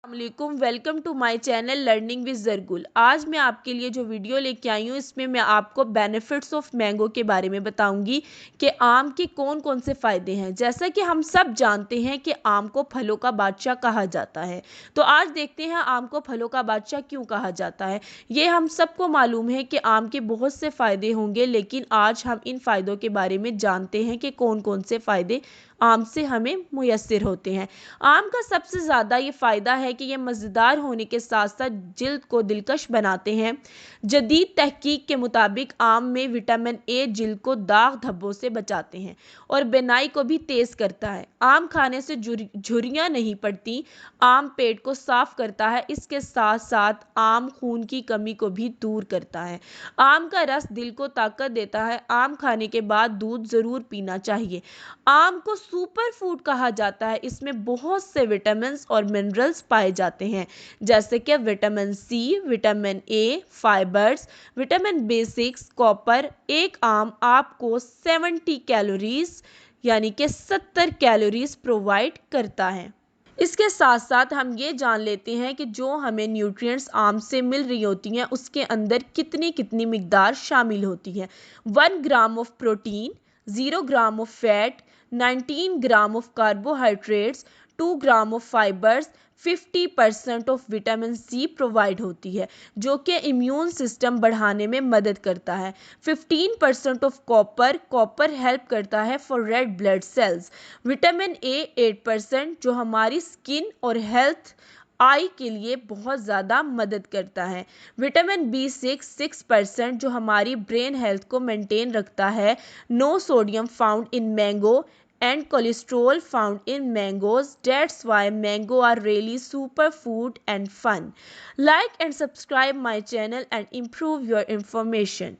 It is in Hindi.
वालेकुम, welcome to my channel learning with Zargul. आज मैं आपके लिए जो वीडियो लेके आई हूँ इसमें मैं आपको बेनिफिट्स ऑफ मैंगो के बारे में बताऊंगी कि आम के कौन कौन से फ़ायदे हैं। जैसा कि हम सब जानते हैं कि आम को फलों का बादशाह कहा जाता है, तो आज देखते हैं आम को फलों का बादशाह क्यों कहा जाता है। ये हम सबको मालूम है कि आम के बहुत से फ़ायदे होंगे, लेकिन आज हम इन फ़ायदों के बारे में जानते हैं कि कौन कौन से फ़ायदे आम से हमें मुयस्सर होते हैं। आम का सबसे ज़्यादा ये फ़ायदा है कि ये मज़ेदार होने के साथ साथ जिल्द को दिलकश बनाते हैं। जदीद तहकीक के मुताबिक आम में विटामिन ए जिल्द को दाग धब्बों से बचाते हैं और बिनाई को भी तेज़ करता है। आम खाने से झुर्रियाँ नहीं पड़ती। आम पेट को साफ करता है, इसके साथ साथ आम खून की कमी को भी दूर करता है। आम का रस दिल को ताकत देता है। आम खाने के बाद दूध ज़रूर पीना चाहिए। आम को सुपर फूड कहा जाता है। इसमें बहुत से विटामिन और मिनरल्स पाए जाते हैं, जैसे कि vitamin C, vitamin A, fibres, vitamin B6, copper. एक आम आपको 70 कैलोरीज यानी कि 70 कैलोरीज प्रोवाइड करता है। इसके साथ साथ हम ये जान लेते हैं कि जो हमें न्यूट्रिएंट्स आम से मिल रही होती हैं उसके अंदर कितनी कितनी मिकदार शामिल होती है। 1 gram of protein, 0 gram of fat, 19 gram of carbohydrates, 2 gram of fibres, 50% of vitamin C provide होती है, जो कि इम्यून सिस्टम बढ़ाने में मदद करता है। 15% ऑफ कॉपर, कॉपर हेल्प करता है for red blood cells. Vitamin A 8%, जो हमारी स्किन और हेल्थ आई के लिए बहुत ज़्यादा मदद करता है। विटामिन B6 जो हमारी ब्रेन हेल्थ को मेंटेन रखता है। No sodium found in mango and cholesterol found in mangoes. That's why mango are really super food and fun. Like and subscribe my channel and improve your information.